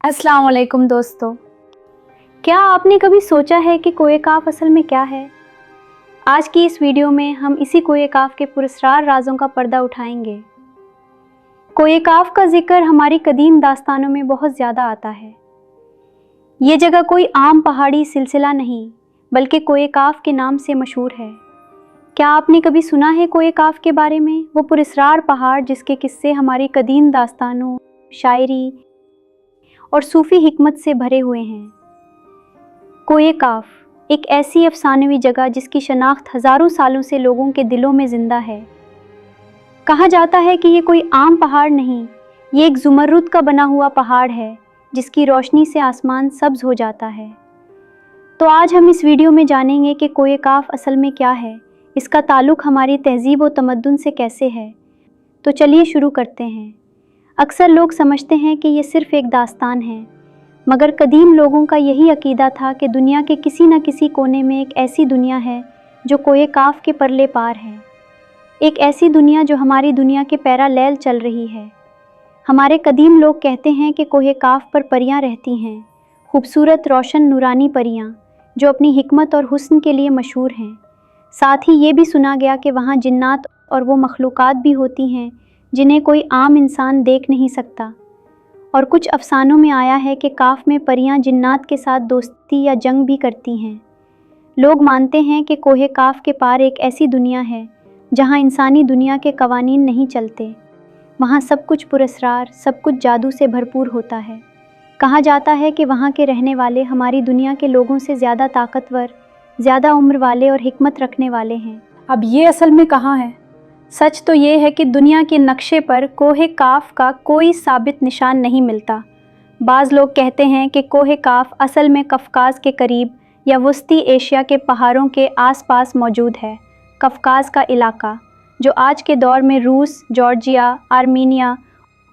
अस्सलाम वालेकुम दोस्तों, क्या आपने कभी सोचा है कि कोए काफ असल में क्या है? आज की इस वीडियो में हम इसी कोए काफ के पुरस्रार राजों का पर्दा उठाएंगे। कोए काफ का जिक्र हमारी कदीम दास्तानों में बहुत ज़्यादा आता है। ये जगह कोई आम पहाड़ी सिलसिला नहीं, बल्कि कोए काफ के नाम से मशहूर है। क्या आपने कभी सुना है कोए काफ के बारे में? वो पुरस्रार पहाड़ जिसके किस्से हमारी कदीम दास्तानों, शायरी और सूफ़ी हिकमत से भरे हुए हैं। कोए काफ एक ऐसी अफसानवी जगह जिसकी शनाख्त हज़ारों सालों से लोगों के दिलों में ज़िंदा है। कहा जाता है कि ये कोई आम पहाड़ नहीं, ये एक ज़ुमर्रुद का बना हुआ पहाड़ है जिसकी रोशनी से आसमान सब्ज़ हो जाता है। तो आज हम इस वीडियो में जानेंगे कि कोए काफ असल में क्या है, इसका ताल्लुक़ हमारी तहज़ीब व तमद्दुन से कैसे है। तो चलिए शुरू करते हैं। अक्सर लोग समझते हैं कि ये सिर्फ़ एक दास्तान है, मगर कदीम लोगों का यही अकीदा था कि दुनिया के किसी न किसी कोने में एक ऐसी दुनिया है जो कोए काफ के परले पार है। एक ऐसी दुनिया जो हमारी दुनिया के पैरालेल चल रही है। हमारे कदीम लोग कहते हैं कि कोए काफ पर परियां रहती हैं, खूबसूरत रोशन नूरानी परियां जो अपनी हिकमत और हुस्न के लिए मशहूर हैं। साथ ही ये भी सुना गया कि वहाँ जिन्नात और वो मखलूक़ात भी होती हैं जिन्हें कोई आम इंसान देख नहीं सकता। और कुछ अफसानों में आया है कि काफ में परियां जिन्नात के साथ दोस्ती या जंग भी करती हैं। लोग मानते हैं कि कोहे काफ के पार एक ऐसी दुनिया है जहां इंसानी दुनिया के कवानीन नहीं चलते। वहां सब कुछ पुरस्रार, सब कुछ जादू से भरपूर होता है। कहा जाता है कि वहां के रहने वाले हमारी दुनिया के लोगों से ज़्यादा ताकतवर, ज़्यादा उम्र वाले और हिकमत रखने वाले हैं। अब ये असल में कहाँ है? सच तो ये है कि दुनिया के नक्शे पर कोहे काफ का कोई साबित निशान नहीं मिलता। बाज़ लोग कहते हैं कि कोहे काफ असल में कफ़काज़ के करीब या वस्ती एशिया के पहाड़ों के आसपास मौजूद है। कफ़काज़ का इलाका जो आज के दौर में रूस, जॉर्जिया, आर्मीनिया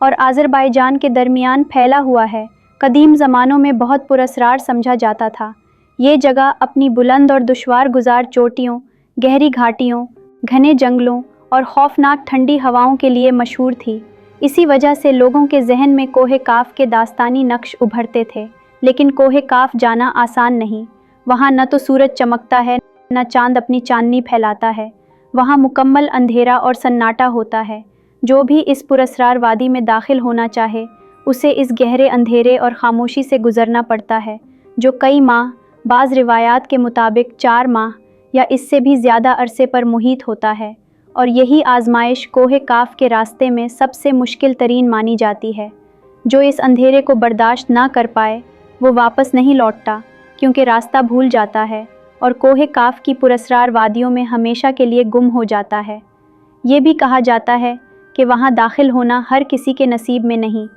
और आज़रबाईजान के दरमियान फैला हुआ है, कदीम ज़मानों में बहुत पुरस्रार समझा जाता था। ये जगह अपनी बुलंद और दुश्वार गुजार चोटियों, गहरी घाटियों, घने जंगलों और खौफनाक ठंडी हवाओं के लिए मशहूर थी। इसी वजह से लोगों के जहन में कोहे काफ के दास्तानी नक्श उभरते थे। लेकिन कोहे काफ जाना आसान नहीं। वहाँ न तो सूरज चमकता है, न चांद अपनी चांदनी फैलाता है। वहाँ मुकम्मल अंधेरा और सन्नाटा होता है। जो भी इस पुरस्रार वादी में दाखिल होना चाहे, उसे इस गहरे अंधेरे और खामोशी से गुजरना पड़ता है, जो कई माह, बाज़ रिवायात के मुताबिक 4 माह या इससे भी ज़्यादा अरसे पर मुहीत होता है। और यही आजमाइश कोहे काफ के रास्ते में सबसे मुश्किल तरीन मानी जाती है। जो इस अंधेरे को बर्दाश्त ना कर पाए, वो वापस नहीं लौटता, क्योंकि रास्ता भूल जाता है और कोहे काफ की पुरस्रार वादियों में हमेशा के लिए गुम हो जाता है। ये भी कहा जाता है कि वहाँ दाखिल होना हर किसी के नसीब में नहीं,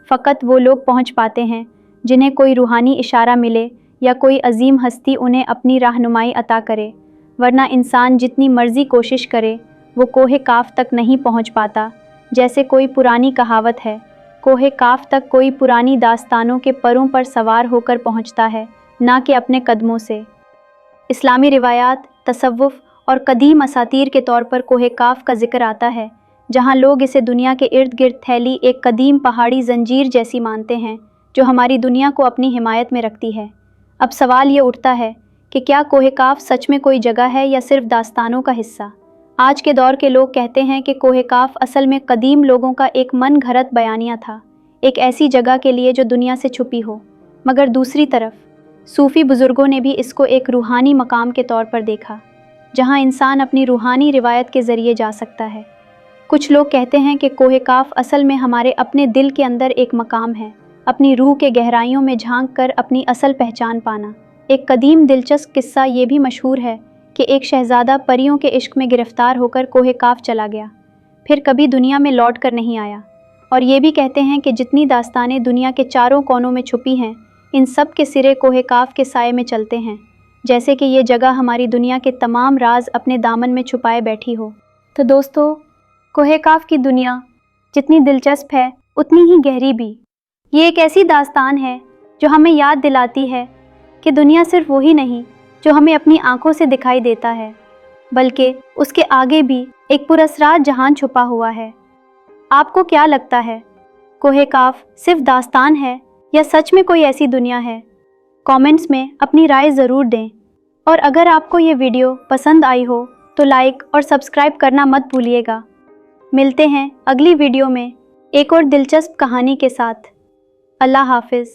फ़कत वो लोग पहुँच पाते हैं जिन्हें कोई रूहानी इशारा मिले या कोई अजीम हस्ती उन्हें अपनी रहनुमाई अता करे। वरना इंसान जितनी मर्ज़ी कोशिश करे, वो कोहे काफ तक नहीं पहुंच पाता। जैसे कोई पुरानी कहावत है, कोहे काफ तक कोई पुरानी दास्तानों के परों पर सवार होकर पहुंचता है, ना कि अपने कदमों से। इस्लामी रिवायात, तसव्वुफ़ और कदीम असातीर के तौर पर कोहे काफ का जिक्र आता है, जहां लोग इसे दुनिया के इर्द गिर्द फैली एक कदीम पहाड़ी जंजीर जैसी मानते हैं, जो हमारी दुनिया को अपनी हिमायत में रखती है। अब सवाल ये उठता है कि क्या कोहे काफ सच में कोई जगह है या सिर्फ दास्तानों का हिस्सा? आज के दौर के लोग कहते हैं कि कोहे काफ असल में कदीम लोगों का एक मन घड़त बयानिया था, एक ऐसी जगह के लिए जो दुनिया से छुपी हो। मगर दूसरी तरफ सूफ़ी बुज़ुर्गों ने भी इसको एक रूहानी मकाम के तौर पर देखा, जहां इंसान अपनी रूहानी रिवायत के ज़रिए जा सकता है। कुछ लोग कहते हैं कि कोहे काफ असल में हमारे अपने दिल के अंदर एक मकाम है, अपनी रूह के गहराइयों में झांक कर अपनी असल पहचान पाना। एक कदीम दिलचस्प किस्सा ये भी मशहूर है कि एक शहज़ादा परियों के इश्क में गिरफ़्तार होकर कोहे काफ चला गया, फिर कभी दुनिया में लौट कर नहीं आया। और ये भी कहते हैं कि जितनी दास्तानें दुनिया के चारों कोनों में छुपी हैं, इन सब के सिरे कोहे काफ के साए में चलते हैं, जैसे कि ये जगह हमारी दुनिया के तमाम राज अपने दामन में छुपाए बैठी हो। तो दोस्तों, कोहे काफ की दुनिया जितनी दिलचस्प है, उतनी ही गहरी भी। ये एक ऐसी दास्तान है जो हमें याद दिलाती है कि दुनिया सिर्फ वही नहीं जो हमें अपनी आंखों से दिखाई देता है, बल्कि उसके आगे भी एक पुरस्रार जहान छुपा हुआ है। आपको क्या लगता है, कोहे काफ सिर्फ दास्तान है या सच में कोई ऐसी दुनिया है? कमेंट्स में अपनी राय ज़रूर दें। और अगर आपको ये वीडियो पसंद आई हो तो लाइक और सब्सक्राइब करना मत भूलिएगा। मिलते हैं अगली वीडियो में एक और दिलचस्प कहानी के साथ। अल्लाह हाफिज़।